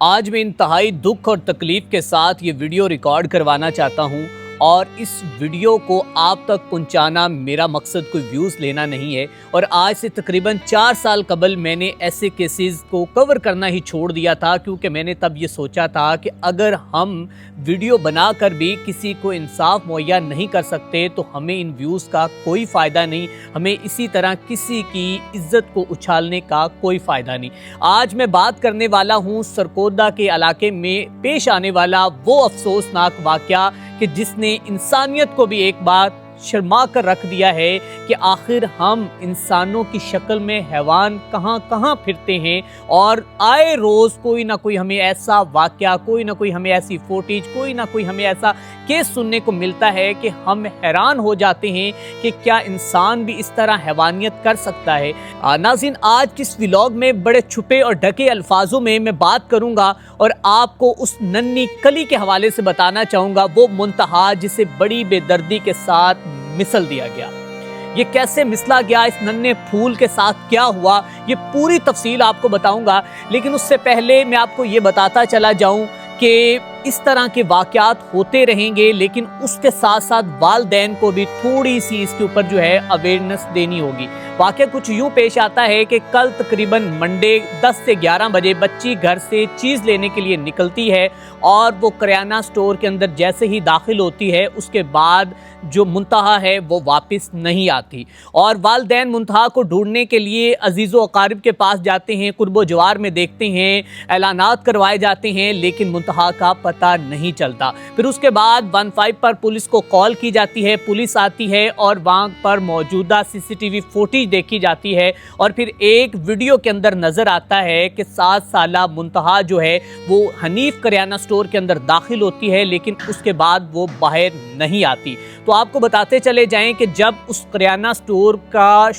آج میں انتہائی دکھ اور تکلیف کے ساتھ یہ ویڈیو ریکارڈ کروانا چاہتا ہوں اور اس ویڈیو کو آپ تک پہنچانا میرا مقصد کوئی ویوز لینا نہیں ہے، اور آج سے تقریباً 4 سال قبل میں نے ایسے کیسز کو کور کرنا ہی چھوڑ دیا تھا، کیونکہ میں نے تب یہ سوچا تھا کہ اگر ہم ویڈیو بنا کر بھی کسی کو انصاف مہیا نہیں کر سکتے تو ہمیں ان ویوز کا کوئی فائدہ نہیں، ہمیں اسی طرح کسی کی عزت کو اچھالنے کا کوئی فائدہ نہیں۔ آج میں بات کرنے والا ہوں سرکودا کے علاقے میں پیش آنے والا وہ افسوسناک واقعہ کہ جس نے انسانیت کو بھی ایک بار شرما کر رکھ دیا ہے کہ آخر ہم انسانوں کی شکل میں حیوان کہاں کہاں پھرتے ہیں، اور آئے روز کوئی نہ کوئی ہمیں ایسا واقعہ، کوئی نہ کوئی ہمیں ایسی فوٹیج، کوئی نہ کوئی ہمیں ایسا کیس سننے کو ملتا ہے کہ ہم حیران ہو جاتے ہیں کہ کیا انسان بھی اس طرح حیوانیت کر سکتا ہے۔ ناظرین، آج کس ولاگ میں بڑے چھپے اور ڈھکے الفاظوں میں بات کروں گا اور آپ کو اس ننھی کلی کے حوالے سے بتانا چاہوں گا، وہ منتہا جسے بڑی بے دردی کے ساتھ مثل دیا گیا۔ یہ کیسے مثلا گیا، اس ننھے پھول کے ساتھ کیا ہوا، یہ پوری تفصیل آپ کو بتاؤں گا، لیکن اس سے پہلے میں آپ کو یہ بتاتا چلا جاؤں کہ اس طرح کے واقعات ہوتے رہیں گے، لیکن اس کے ساتھ ساتھ والدین کو بھی تھوڑی سی اس کے اوپر اویئرنس دینی ہوگی۔ واقعہ کچھ یوں پیش آتا ہے کہ کل تقریباً منڈے 10 سے 11 بجے بچی گھر سے چیز لینے کے لیے نکلتی ہے، اور وہ کریانہ سٹور کے اندر جیسے ہی داخل ہوتی ہے اس کے بعد جو منتہا ہے وہ واپس نہیں آتی، اور والدین منتہا کو ڈھونڈنے کے لیے عزیز و اقارب کے پاس جاتے ہیں، قرب و جوار میں دیکھتے ہیں، اعلانات کروائے جاتے ہیں، لیکن منتہا کا پتہ نہیں چلتا۔ پھر اس کے بعد 15 پر پولیس کو کال کی جاتی ہے، پولیس آتی ہے اور وہاں پر موجودہ CCTV فوٹیج دیکھی جاتی ہے، اور پھر ایک ویڈیو کے اندر نظر آتا ہے کہ 7 سالہ منتہا وہ حنیف کریانہ سٹور کے اندر داخل ہوتی ہے، لیکن اس کے بعد وہ باہر نہیں آتی۔ تو آپ کو بتاتے چلے جائیں کہ جب اس کریانہ سٹور کا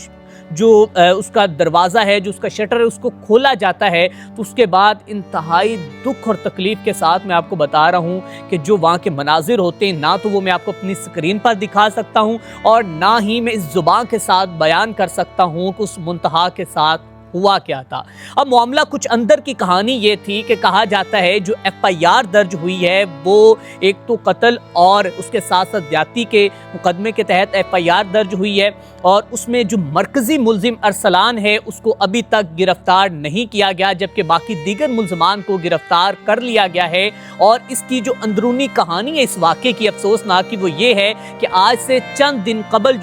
جو اس کا دروازہ ہے، جو اس کا شٹر ہے، اس کو کھولا جاتا ہے، تو اس کے بعد انتہائی دکھ اور تکلیف کے ساتھ میں آپ کو بتا رہا ہوں کہ جو وہاں کے مناظر ہوتے ہیں، نہ تو وہ میں آپ کو اپنی سکرین پر دکھا سکتا ہوں اور نہ ہی میں اس زبان کے ساتھ بیان کر سکتا ہوں کہ اس منتہا کے ساتھ ہوا کیا تھا۔ اب معاملہ کچھ اندر کی کہانی یہ تھی کہ کہا جاتا ہے جو FIR درج ہوئی ہے وہ ایک تو قتل اور اس کے ساتھ ساتھ زیادتی کے مقدمے کے تحت FIR درج ہوئی ہے، اور اس میں جو مرکزی ملزم ارسلان ہے اس کو ابھی تک گرفتار نہیں کیا گیا، جبکہ باقی دیگر ملزمان کو گرفتار کر لیا گیا ہے۔ اور اس کی جو اندرونی کہانی ہے اس واقعے کی افسوسناک کی، وہ یہ ہے کہ آج سے چند دن قبل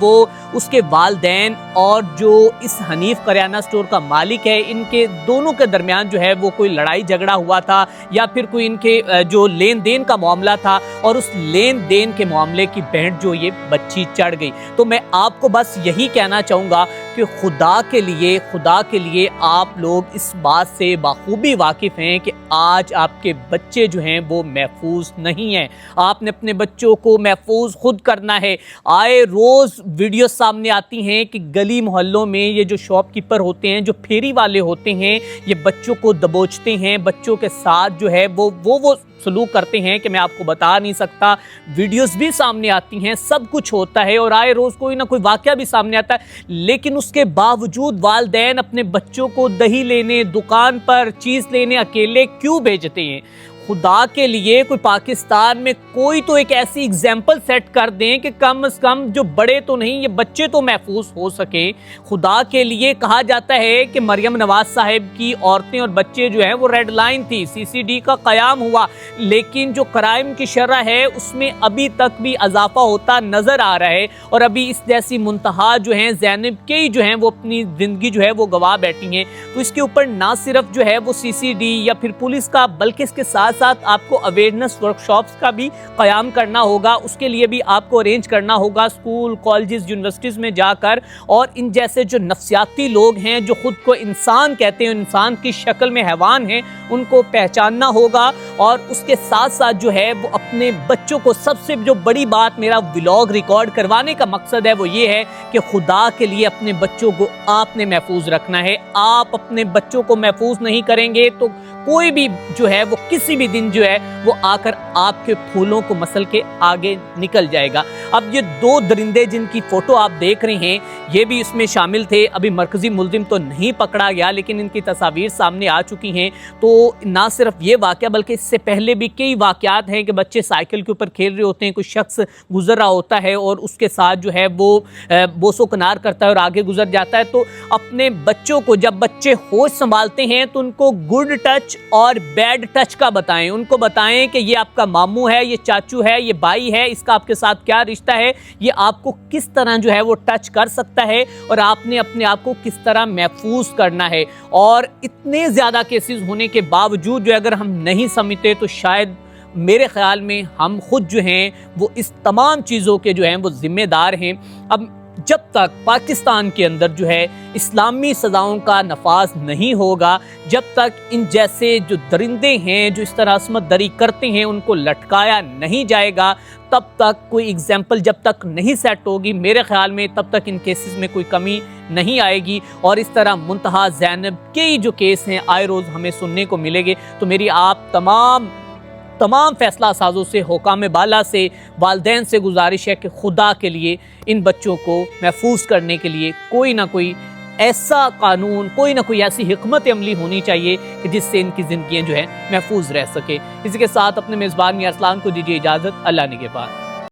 وہ اس کے والدین اور جو اس حنیف کریانہ سٹور کا مالک ہے، ان کے دونوں کے درمیان وہ کوئی لڑائی جھگڑا ہوا تھا، یا پھر کوئی ان کے جو لین دین کا معاملہ تھا، اور اس لین دین کے معاملے کی بھینٹ یہ بچی چڑھ گئی۔ تو میں آپ کو بس یہی کہنا چاہوں گا کہ خدا کے لیے آپ لوگ اس بات سے بخوبی واقف ہیں کہ آج آپ کے بچے وہ محفوظ نہیں ہیں۔ آپ نے اپنے بچوں کو محفوظ خود کرنا ہے۔ آئے روز ویڈیو سامنے آتی ہیں کہ گلی محلوں میں یہ جو شاپ کیپر ہوتے ہیں، جو پھیری والے ہوتے ہیں، یہ بچوں کو دبوچتے ہیں، بچوں کے ساتھ وہ سلوک کرتے ہیں کہ میں آپ کو بتا نہیں سکتا۔ ویڈیوز بھی سامنے آتی ہیں، سب کچھ ہوتا ہے، اور آئے روز کوئی نہ کوئی واقعہ بھی سامنے آتا ہے، لیکن اس کے باوجود والدین اپنے بچوں کو دہی لینے، دکان پر چیز لینے اکیلے کیوں بھیجتے ہیں؟ خدا کے لیے کوئی پاکستان میں کوئی تو ایک ایسی اگزامپل سیٹ کر دیں کہ کم از کم جو بڑے تو نہیں، یہ بچے تو محفوظ ہو سکیں۔ خدا کے لیے کہا جاتا ہے کہ مریم نواز صاحب کی عورتیں اور بچے وہ ریڈ لائن تھی، CCD کا قیام ہوا، لیکن جو کرائم کی شرح ہے اس میں ابھی تک بھی اضافہ ہوتا نظر آ رہا ہے، اور ابھی اس جیسی منتہا زینب کے ہی وہ اپنی زندگی وہ گوا بیٹھی ہیں۔ تو اس کے اوپر نہ صرف وہ CCD یا پھر پولیس کا، بلکہ اس کے ساتھ آپ کو اویئرنس ورکشاپس کا بھی قیام کرنا ہوگا۔ اس کے لیے بھی آپ کو ارینج کرنا ہوگا اسکول، کالجز، یونیورسٹیز میں جا کر، اور ان جیسے جو نفسیاتی لوگ ہیں جو خود کو انسان کہتے ہیں، انسان کی شکل میں حیوان ہیں، ان کو پہچاننا ہوگا۔ اور اس کے ساتھ ساتھ وہ اپنے بچوں کو، سب سے جو بڑی بات میرا ولاگ ریکارڈ کروانے کا مقصد ہے وہ یہ ہے کہ خدا کے لیے اپنے بچوں کو آپ نے محفوظ رکھنا ہے۔ آپ اپنے بچوں کو محفوظ نہیں کریں گے تو کوئی بھی وہ کسی بھی دن وہ آ کر آپ کے پھولوں کو مسل کے آگے نکل جائے گا۔ اب یہ 2 درندے جن کی فوٹو آپ دیکھ رہے ہیں یہ بھی اس میں شامل تھے. ابھی مرکزی ملزم تو نہیں پکڑا گیا لیکن ان کی تصاویر سامنے آ چکی ہیں. تو نہ صرف یہ واقعہ بلکہ اس سے پہلے بھی کئی واقعات ہیں کہ بچے سائیکل کے اوپر کھیل رہے ہوتے ہیں, کوئی شخص گزر رہا ہوتا ہے اور اس کے ساتھ جو ہے وہ بوس و کنار کرتا ہے اور آگے گزر جاتا ہے. تو اپنے بچوں کو جب بچے ہوش سنبھالتے ہیں تو ان کو گڈ ٹچ اور بیڈ ٹچ کا بتائیں. ان کو بتائیں کہ یہ آپ کا ماموں ہے, یہ چاچو ہے, یہ بھائی ہے, اس کا آپ کے ساتھ کیا رشتہ ہے, یہ آپ کو کس طرح جو ہے وہ ٹچ کر سکتا ہے اور آپ نے اپنے آپ کو کس طرح محفوظ کرنا ہے. اور اتنے زیادہ کیسز ہونے کے باوجود جو اگر ہم نہیں سمجھتے تو شاید میرے خیال میں ہم خود جو ہیں وہ اس تمام چیزوں کے جو ہیں وہ ذمہ دار ہیں. اب جب تک پاکستان کے اندر جو ہے اسلامی سزاؤں کا نفاذ نہیں ہوگا, جب تک ان جیسے جو درندے ہیں جو اس طرح عصمت دری کرتے ہیں ان کو لٹکایا نہیں جائے گا, تب تک کوئی اگزامپل جب تک نہیں سیٹ ہوگی میرے خیال میں تب تک ان کیسز میں کوئی کمی نہیں آئے گی. اور اس طرح منتہا زینب کئی جو کیس ہیں آئے روز ہمیں سننے کو ملے گے. تو میری آپ تمام فیصلہ سازوں سے, حکام بالا سے, والدین سے گزارش ہے کہ خدا کے لیے ان بچوں کو محفوظ کرنے کے لیے کوئی نہ کوئی ایسا قانون, کوئی نہ کوئی ایسی حکمت عملی ہونی چاہیے کہ جس سے ان کی زندگیاں جو ہیں محفوظ رہ سکے. اسی کے ساتھ اپنے میزبان میاں ارسلان کو دیجیے اجازت. اللہ نگہبان.